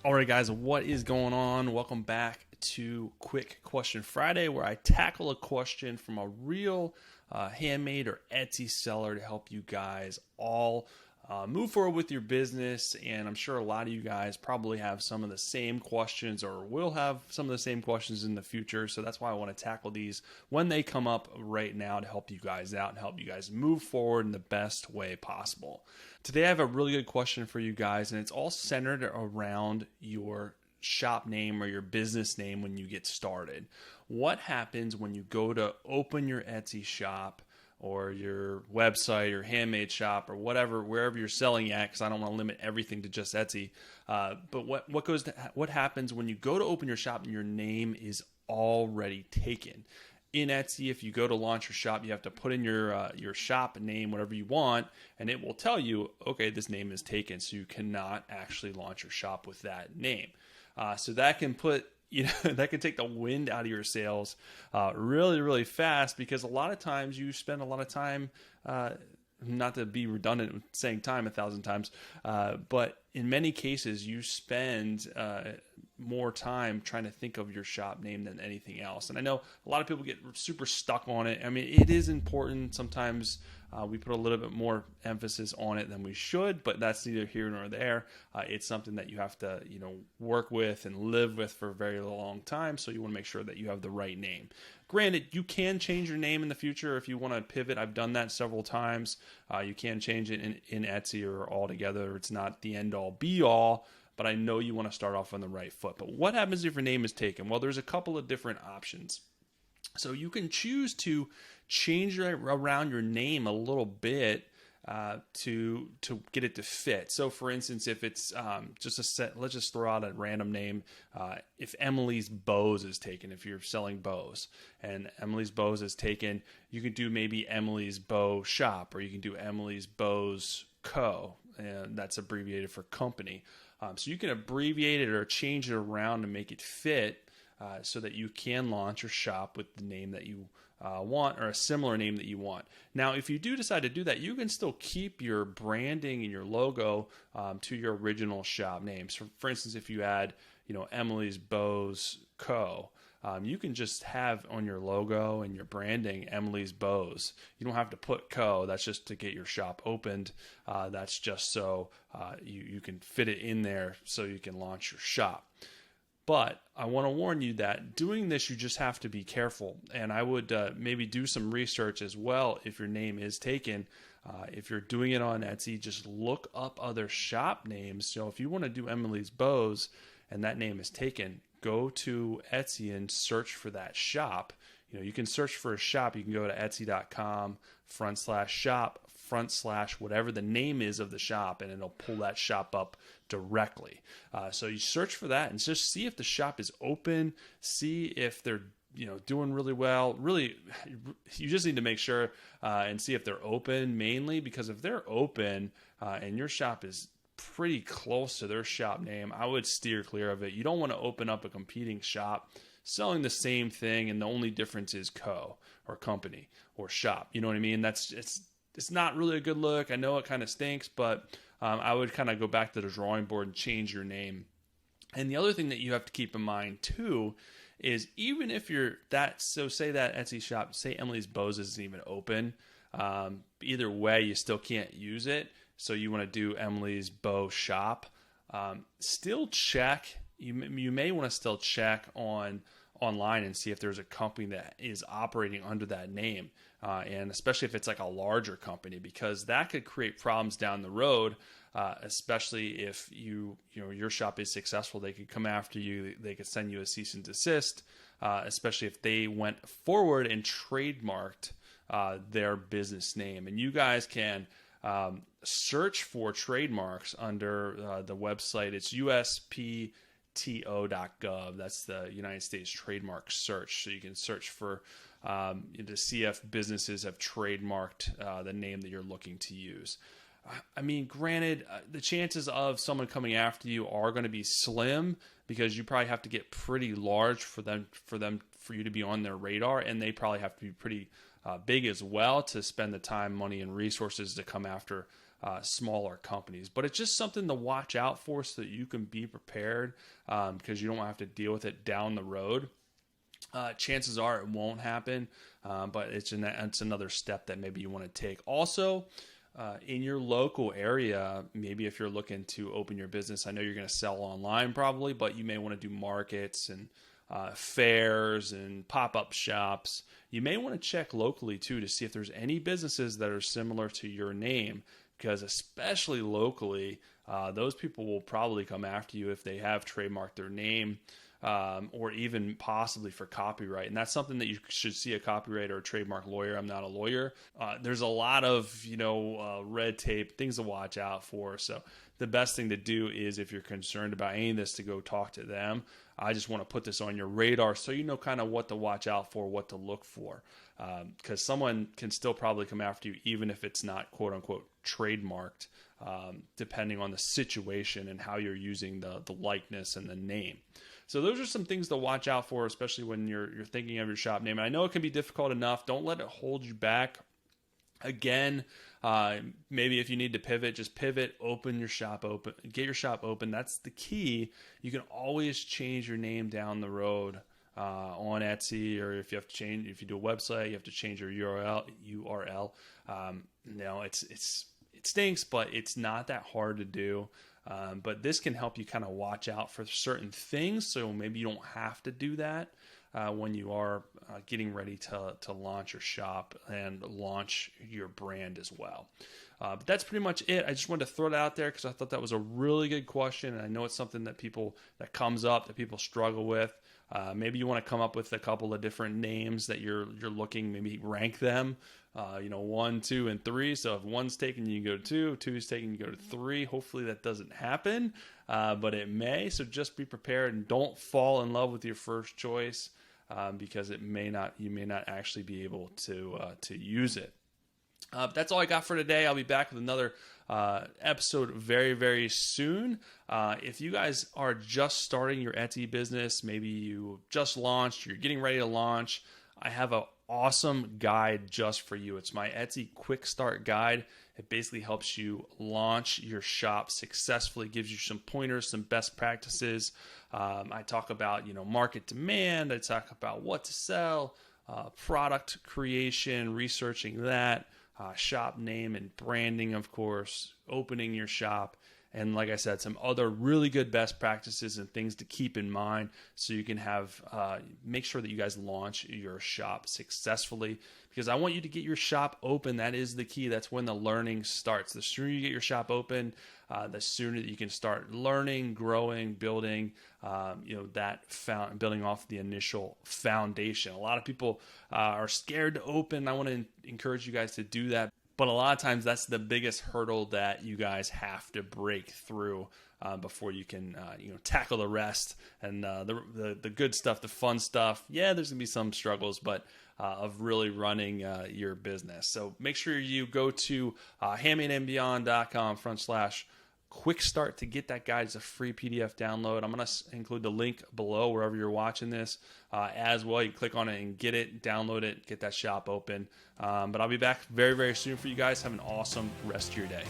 All right, guys, what is going on? Welcome back to Quick Question Friday, where I tackle a question from a real handmade or Etsy seller to help you guys all move forward with your business. And I'm sure a lot of you guys probably have some of the same questions or will have some of the same questions in the future. So that's why I want to tackle these when they come up right now to help you guys out and help you guys move forward in the best way possible. Today, I have a really good question for you guys, and it's all centered around your shop name or your business name when you get started. What happens when you go to open your Etsy shop or your website or handmade shop or whatever, wherever you're selling at, because I don't want to limit everything to just Etsy. But what happens when you go to open your shop and your name is already taken? In Etsy, if you go to launch your shop, you have to put in your shop name, whatever you want, and it will tell you, okay, this name is taken, so you cannot actually launch your shop with that name. So that can that can take the wind out of your sails really, really fast, because a lot of times you spend a lot of time, not to be redundant with saying time 1,000 times, but in many cases you spend more time trying to think of your shop name than anything else. And I know a lot of people get super stuck on it. I mean, it is important. Sometimes we put a little bit more emphasis on it than we should, but that's neither here nor there. It's something that you have to, work with and live with for a very long time. So you want to make sure that you have the right name. Granted, you can change your name in the future if you want to pivot. I've done that several times. You can change it in Etsy or altogether. It's not the end all be all, but I know you want to start off on the right foot. But what happens if your name is taken? Well, there's a couple of different options. So you can choose to change around your name a little bit to get it to fit. So for instance, if it's just a set, let's just throw out a random name. If Emily's Bows is taken, if you're selling bows and Emily's Bows is taken, you can do maybe Emily's Bow Shop, or you can do Emily's Bows Co. And that's abbreviated for company. So you can abbreviate it or change it around to make it fit so that you can launch your shop with the name that you want, or a similar name that you want. Now, if you do decide to do that, you can still keep your branding and your logo to your original shop name. So, for instance, if you add, Emily's Bows Co., you can just have on your logo and your branding Emily's Bows. You don't have to put Co. That's just to get your shop opened. That's just so you can fit it in there so you can launch your shop. But I want to warn you that doing this, you just have to be careful. And I would maybe do some research as well if your name is taken. If you're doing it on Etsy, just look up other shop names. So if you want to do Emily's Bows and that name is taken, go to Etsy and search for that shop. You can search for a shop. You can go to etsy.com/shop/ whatever the name is of the shop, and it'll pull that shop up directly. So you search for that and just see if the shop is open, see if they're doing really well. Really, you just need to make sure and see if they're open, mainly because if they're open and your shop is pretty close to their shop name, I would steer clear of it. You don't want to open up a competing shop selling the same thing and the only difference is co. or company or shop. You know what I mean? It's not really a good look. I know it kind of stinks, but I would kind of go back to the drawing board and change your name. And the other thing that you have to keep in mind too is, even if say that Etsy shop, say Emily's Bows isn't even open, either way, you still can't use it. So you want to do Emily's Bow Shop. Still check. You may want to still check online and see if there's a company that is operating under that name. And especially if it's like a larger company, because that could create problems down the road, especially if your shop is successful. They could come after you. They could send you a cease and desist, especially if they went forward and trademarked their business name. And you guys can search for trademarks under the website. It's USPTO.gov. That's the United States Trademark Search. So you can search for to see if businesses have trademarked the name that you're looking to use. I mean, granted, the chances of someone coming after you are going to be slim, because you probably have to get pretty large for you to be on their radar, and they probably have to be pretty big as well to spend the time, money, and resources to come after smaller companies. But it's just something to watch out for so that you can be prepared, because you don't have to deal with it down the road. Chances are it won't happen, but it's another step that maybe you want to take. Also, in your local area, maybe if you're looking to open your business, I know you're going to sell online probably, but you may want to do markets and fairs and pop-up shops. You may want to check locally too to see if there's any businesses that are similar to your name, because especially locally, those people will probably come after you if they have trademarked their name, or even possibly for copyright. And that's something that you should see a copyright or a trademark lawyer. I'm not a lawyer. There's a lot of, red tape, things to watch out for. So the best thing to do is, if you're concerned about any of this, to go talk to them. I just want to put this on your radar so you know kind of what to watch out for, what to look for. Because someone can still probably come after you even if it's not quote unquote trademarked, depending on the situation and how you're using the likeness and the name. So those are some things to watch out for, especially when you're thinking of your shop name. And I know it can be difficult enough. Don't let it hold you back. Again, maybe if you need to pivot, just pivot, open your shop open, get your shop open. That's the key. You can always change your name down the road on Etsy, or if you do a website, you have to change your URL. It stinks, but it's not that hard to do. But this can help you kind of watch out for certain things, so maybe you don't have to do that when you are getting ready to launch your shop and launch your brand as well. But that's pretty much it. I just wanted to throw it out there because I thought that was a really good question, and I know it's something that comes up, that people struggle with. Maybe you want to come up with a couple of different names that you're looking, maybe rank them, 1, 2, and 3. So if one's taken, you can go to 2, 2's taken, you go to 3. Hopefully that doesn't happen, but it may. So just be prepared and don't fall in love with your first choice, because you may not actually be able to use it. That's all I got for today. I'll be back with another episode very, very soon. If you guys are just starting your Etsy business, maybe you just launched, you're getting ready to launch, I have an awesome guide just for you. It's my Etsy Quick Start Guide. It basically helps you launch your shop successfully, gives you some pointers, some best practices. I talk about, market demand. I talk about what to sell, product creation, researching that, shop name and branding, of course, opening your shop. And like I said, some other really good best practices and things to keep in mind so you can make sure that you guys launch your shop successfully, because I want you to get your shop open. That is the key. That's when the learning starts. The sooner you get your shop open, the sooner that you can start learning, growing, building, building off the initial foundation. A lot of people are scared to open. I want to encourage you guys to do that. But a lot of times that's the biggest hurdle that you guys have to break through before you can tackle the rest and the good stuff, the fun stuff. Yeah, there's going to be some struggles, but of really running your business. So make sure you go to handmadeandbeyond.com/quick start to get that guide. It's a free PDF download. I'm going to include the link below wherever you're watching this as well. You can click on it and get it, download it, get that shop open. But I'll be back very, very soon for you guys. Have an awesome rest of your day.